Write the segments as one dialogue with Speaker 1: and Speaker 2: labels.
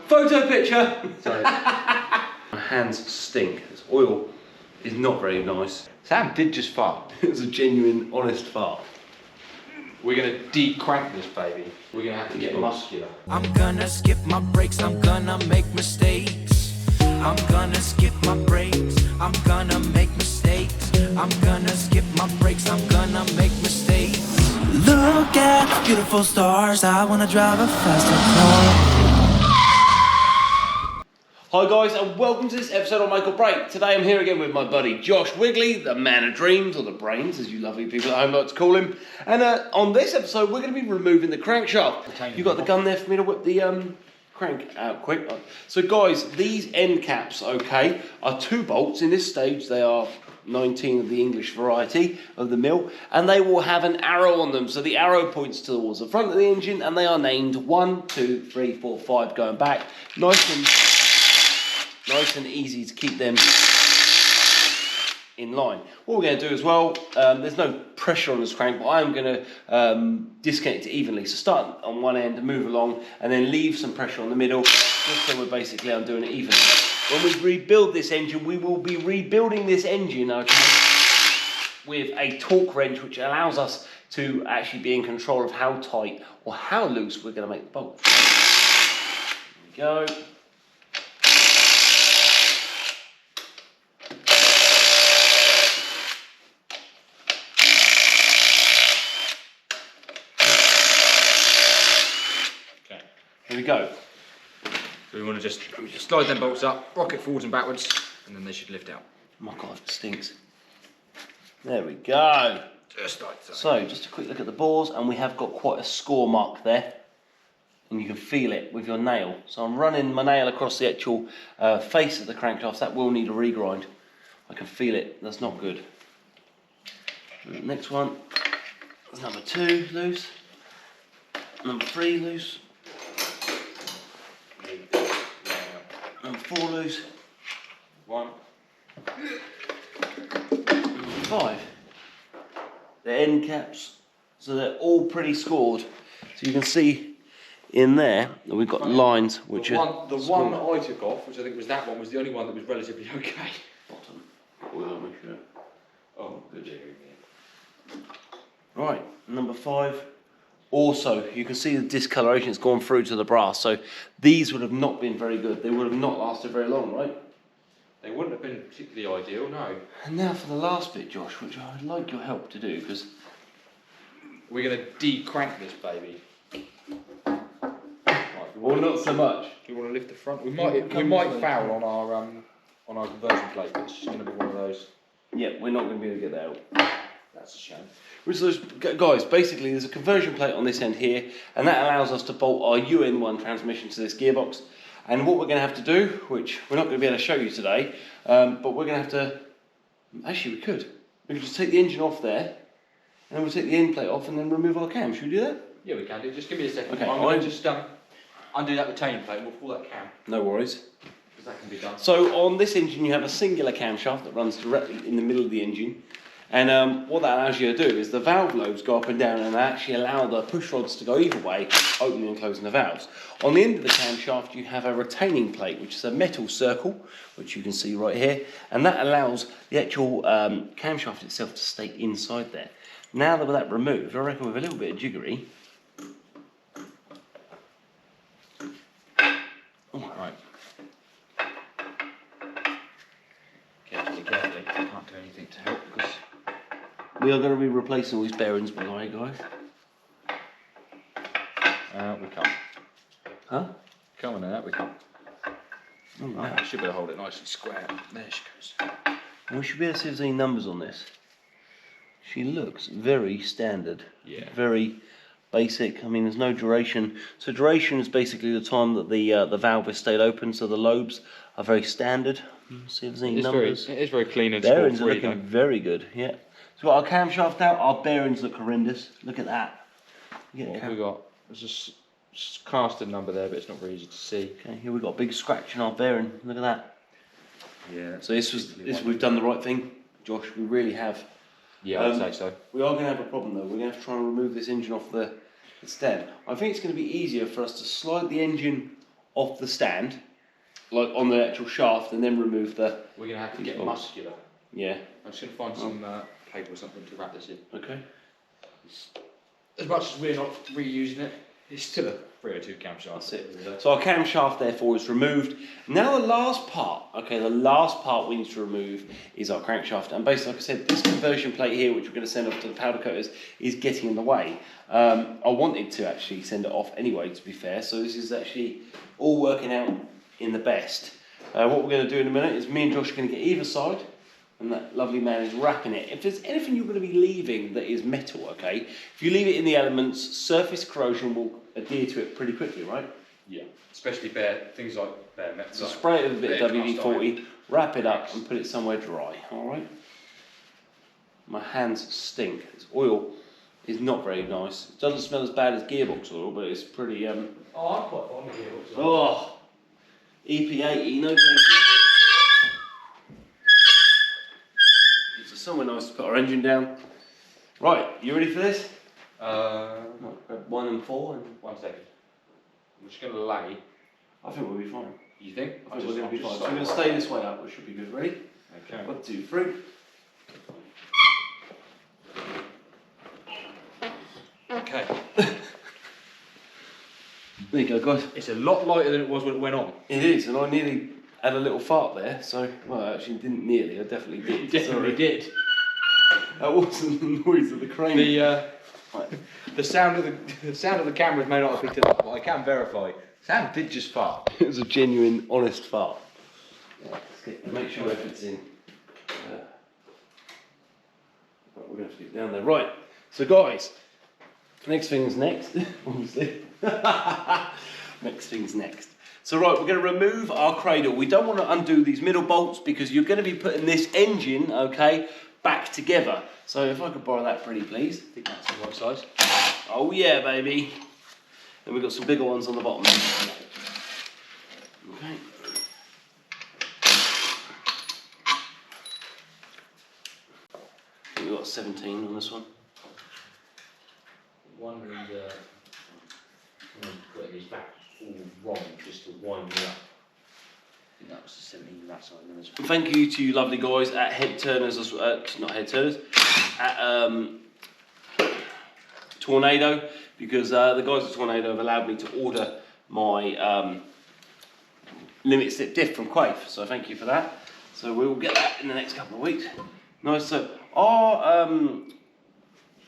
Speaker 1: Photo picture! Sorry. My hands stink. This oil is not very nice.
Speaker 2: Sam did just fart.
Speaker 1: It was a genuine, honest fart.
Speaker 2: We're gonna de-crank this baby. We're gonna have to get muscular.
Speaker 3: I'm gonna skip my breaks, I'm gonna make mistakes. I'm gonna skip my breaks, I'm gonna make mistakes. I'm gonna skip my breaks, I'm gonna make mistakes. Look at the beautiful stars, I wanna drive a faster car.
Speaker 1: Hi guys, and welcome to this episode of Make or Break. Today I'm here again with my buddy Josh Wigley, the man of dreams, or the brains as you lovely people at home like to call him. And on this episode we're going to be removing the crankshaft. You got the gun there for me to whip the crank out quick? So guys, these end caps, okay, are 2 bolts. In this stage they are 19 of the English variety of the mill, and they will have an arrow on them. So the arrow points towards the front of the engine, and they are named 1, 2, 3, 4, 5 going back. Nice and easy to keep them in line. What we're going to do as well, there's no pressure on this crank, but I'm going to disconnect it evenly. So start on one end and move along, and then leave some pressure on the middle, just so we're basically undoing it evenly. When we rebuild this engine, we will be rebuilding this engine, okay, with a torque wrench, which allows us to actually be in control of how tight or how loose we're going to make the bolt. There we go. Here we go.
Speaker 2: So we want to just slide them bolts up, rock it forwards and backwards, and then they should lift out.
Speaker 1: Oh my God, it stinks. There we go.
Speaker 2: Just like so.
Speaker 1: So, just a quick look at the bores, and we have got quite a score mark there. And you can feel it with your nail. So I'm running my nail across the actual face of the crankshaft. That will need a regrind. I can feel it. That's not good. And the next one is number 2 loose. Number 3 loose. Number 4 loose.
Speaker 2: 1.
Speaker 1: Number 5. The end caps, so they're all pretty scored. So you can see in there that we've got lines which are...
Speaker 2: The one I took off, which I think was that one, was the only one that was relatively okay.
Speaker 1: Bottom. Oil on my shirt.
Speaker 2: Oh, good.
Speaker 1: Right, number 5. Also, you can see the discoloration, it's gone through to the brass, so these would have not been very good. They would have not lasted very long, right?
Speaker 2: They wouldn't have been particularly ideal, no.
Speaker 1: And now for the last bit, Josh, which I'd like your help to do, because...
Speaker 2: We're going to de-crank this baby.
Speaker 1: Well, not so much.
Speaker 2: Do you want to lift the front? We might foul on our conversion plate, but it's just going to be one of those.
Speaker 1: Yeah, we're not going to be able to get that out.
Speaker 2: That's a shame.
Speaker 1: Guys, basically there's a conversion plate on this end here, and that allows us to bolt our UN1 transmission to this gearbox. And what we're going to have to do, which we're not going to be able to show you today, but we're going to have to... Actually, we could just take the engine off there, and then we'll take the end plate off and then remove our cam. Should we do that?
Speaker 2: Yeah, we can do. Just give me a second.
Speaker 1: Okay,
Speaker 2: I'm going to just undo that retaining plate and we'll pull that cam.
Speaker 1: No worries.
Speaker 2: Because that can be done.
Speaker 1: So on this engine you have a singular camshaft that runs directly in the middle of the engine. And what that allows you to do is the valve lobes go up and down, and actually allow the push rods to go either way, opening and closing the valves. On the end of the camshaft you have a retaining plate, which is a metal circle, which you can see right here, and that allows the actual camshaft itself to stay inside there. Now that with that removed, I reckon with a little bit of jiggery...
Speaker 2: Right. Carefully. I can't do anything to help because...
Speaker 1: We are going to be replacing all these bearings, by the way, guys.
Speaker 2: We can't.
Speaker 1: Huh?
Speaker 2: Come on now, we can't.
Speaker 1: Oh, wow.
Speaker 2: I should be able to hold it nice and square. There she goes.
Speaker 1: We should be able to see if there's any numbers on this. She looks very standard.
Speaker 2: Yeah.
Speaker 1: Very basic. I mean, there's no duration. So duration is basically the time that the valve has stayed open, so the lobes are very standard. See if there's any numbers.
Speaker 2: It is very clean and
Speaker 1: bearings are
Speaker 2: sport-free,
Speaker 1: looking very good, yeah. So we've got our camshaft out, our bearings look horrendous. Look at that.
Speaker 2: What have we got? There's a casted number there, but it's not very easy to see.
Speaker 1: Okay, here we've got a big scratch in our bearing. Look at that.
Speaker 2: Yeah.
Speaker 1: So we've done the right thing, Josh. We really have.
Speaker 2: Yeah, I'd say so.
Speaker 1: We are going to have a problem though. We're going to have to try and remove this engine off the stand. I think it's going to be easier for us to slide the engine off the stand, like on the actual shaft, and then remove the...
Speaker 2: We're going to have to get muscular.
Speaker 1: Yeah.
Speaker 2: I'm just going to find some paper or something to wrap this in.
Speaker 1: Okay.
Speaker 2: As much as we're not reusing it, it's still a 302 camshaft.
Speaker 1: That's it. So our camshaft therefore is removed. Now the last part, okay, the last part we need to remove is our crankshaft. And basically, like I said, this conversion plate here, which we're going to send off to the powder coaters, is getting in the way. I wanted to actually send it off anyway, to be fair. So this is actually all working out in the best. What we're going to do in a minute is me and Josh are going to get either side, and that lovely man is wrapping it. If there's anything you're going to be leaving that is metal, okay, if you leave it in the elements, surface corrosion will adhere to it pretty quickly, right?
Speaker 2: Yeah, especially things like bare metal.
Speaker 1: So spray it with a bit of WD-40, wrap it up and put it somewhere dry, alright? My hands stink. This oil is not very nice. It doesn't smell as bad as gearbox oil, but it's pretty...
Speaker 2: Oh, I'm quite fond of gearbox oil.
Speaker 1: Oh! EP38, no thank you. It's somewhere nice to put our engine down. Right, you ready for this? Grab 1 and 4 and...
Speaker 2: 1 second. I'm just going to lay.
Speaker 1: I think we'll be fine.
Speaker 2: You think?
Speaker 1: I think we're going to be fine. So we're going to stay this way up, which should be good. Ready?
Speaker 2: Okay.
Speaker 1: 1, 2, 3.
Speaker 2: Okay.
Speaker 1: There you go, guys.
Speaker 2: It's a lot lighter than it was when it went on.
Speaker 1: It is, and I nearly had a little fart there, so... Well, I actually didn't nearly, I definitely did.
Speaker 2: You definitely did.
Speaker 1: That wasn't the noise of the crane.
Speaker 2: The sound of the cameras may not have picked it up, but I can verify. Sam did just fart.
Speaker 1: It was a genuine, honest fart. Yeah, make sure it fits in. Right, we're going to have to get down there. Right, so guys, next thing's next, obviously. Next thing's next. So right, we're going to remove our cradle. We don't want to undo these middle bolts because you're going to be putting this engine, okay, back together. So if I could borrow that pretty please.
Speaker 2: I think that's the right size.
Speaker 1: Oh yeah, baby. Then we've got some bigger ones on the bottom. Okay. We've got 17 on this one.
Speaker 2: Wondering putting these back all wrong just to wind me up. I think that was the 17 that side.
Speaker 1: Thank you to you lovely guys at Head Turners, not Head Turners, at Tornado, because the guys at Tornado have allowed me to order my limit slip diff from Quaif, so thank you for that. So we will get that in the next couple of weeks. Nice. So our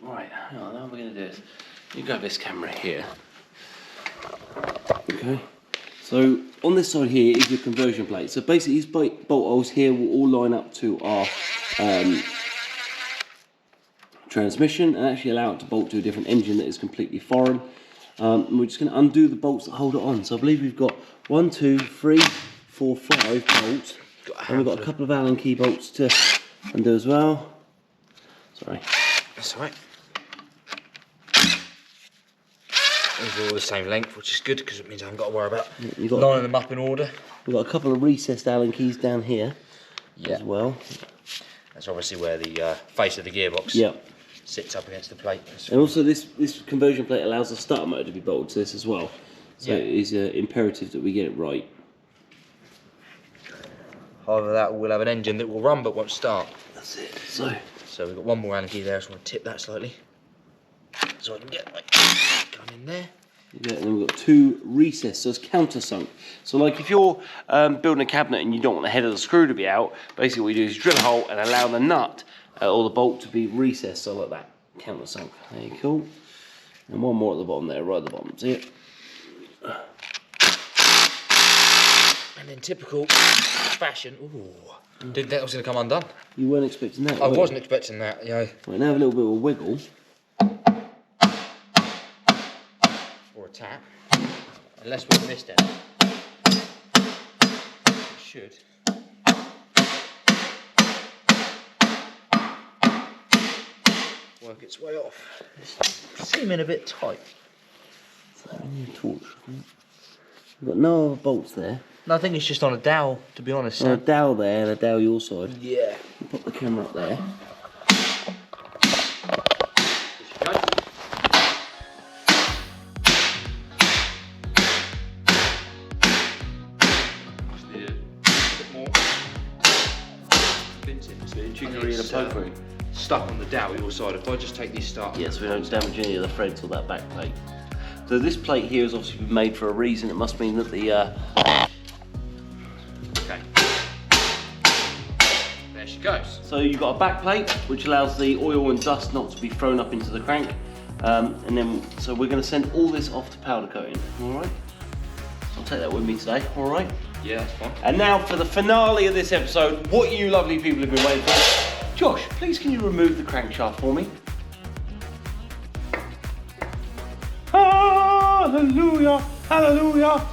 Speaker 1: right, hang on, how are we going to do this? You grab this camera here. Okay. So on this side here is your conversion plate. So basically these bolt holes here will all line up to our transmission and actually allow it to bolt to a different engine that is completely foreign. And we're just going to undo the bolts that hold it on. So I believe we've got 1, 2, 3, 4, 5 bolts. And we've got a couple of Allen key bolts to undo as well. Sorry.
Speaker 2: That's all right. These are all the same length, which is good because it means I haven't got to worry about lining them up in order.
Speaker 1: We've got a couple of recessed Allen keys down here as well.
Speaker 2: That's obviously where the face of the gearbox sits up against the plate.
Speaker 1: And also this conversion plate allows the starter motor to be bolted to this as well. So it is imperative that we get it right.
Speaker 2: Either that or we'll have an engine that will run but won't start.
Speaker 1: That's it. So
Speaker 2: we've got one more Allen key there, I just want to tip that slightly. So I can get my gun in there.
Speaker 1: Yeah, and then we've got 2 recessed, so it's countersunk. So like if you're building a cabinet and you don't want the head of the screw to be out, basically what you do is drill a hole and allow the nut or the bolt to be recessed, so like that, countersunk. There you go. And one more at the bottom there, right at the bottom, see it?
Speaker 2: And in typical fashion, didn't think that was going to come undone.
Speaker 1: You weren't expecting that,
Speaker 2: I wasn't expecting that, you know.
Speaker 1: Right, now have a little bit of a wiggle.
Speaker 2: Or a tap. Unless we've missed it. It should. Work its way off. It's seeming a bit tight.
Speaker 1: So we need a torch, I think. We've got no other bolts there.
Speaker 2: No, I think it's just on a dowel, to be honest.
Speaker 1: A dowel there and a dowel your side.
Speaker 2: Yeah.
Speaker 1: We'll pop the camera up there.
Speaker 2: pins in.
Speaker 1: Bit of chicory and a
Speaker 2: It's,
Speaker 1: pokery.
Speaker 2: stuck on the dowel your side. If I just take these start.
Speaker 1: Yeah, so we don't damage any of the threads or that back plate. So this plate here has obviously been made for a reason. It must mean that the
Speaker 2: Okay. There she goes.
Speaker 1: so you've got a back plate which allows the oil and dust not to be thrown up into the crank, and then so we're going to send all this off to powder coating. All right. So I'll take that with me today. All right.
Speaker 2: Yeah, that's fine.
Speaker 1: And now for the finale of this episode, what you lovely people have been waiting for. Josh, please can you remove the crankshaft for me? Hallelujah, hallelujah.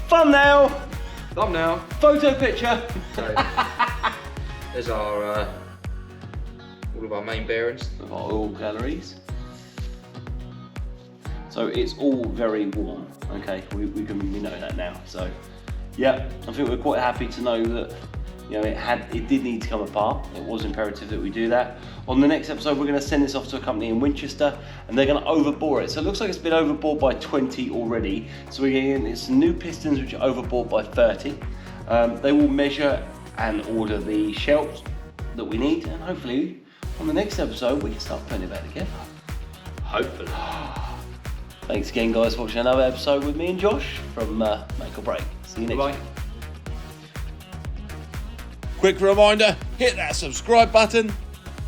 Speaker 1: Thumbnail,
Speaker 2: Thumbnail.
Speaker 1: photo picture.
Speaker 2: So, there's our all of our main bearings.
Speaker 1: Of our oil galleries. So it's all very warm. Okay, we know that now. So yeah, I think we're quite happy to know that it did need to come apart. It was imperative that we do that. On the next episode, we're going to send this off to a company in Winchester, and they're going to overbore it. So it looks like it's been overbored by 20 already. So we're getting some new pistons which are overbored by 30. They will measure and order the shelves that we need, and hopefully on the next episode we can start putting it back together.
Speaker 2: Hopefully.
Speaker 1: Thanks again, guys, for watching another episode with me and Josh from Make or Break. See you next
Speaker 2: Bye.
Speaker 1: week.
Speaker 4: Quick reminder, hit that subscribe button,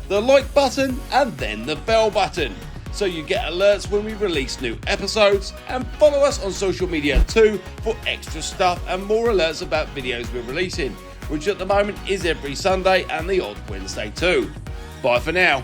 Speaker 4: the like button, and then the bell button, so you get alerts when we release new episodes, and follow us on social media too for extra stuff and more alerts about videos we're releasing, which at the moment is every Sunday and the odd Wednesday too. Bye for now.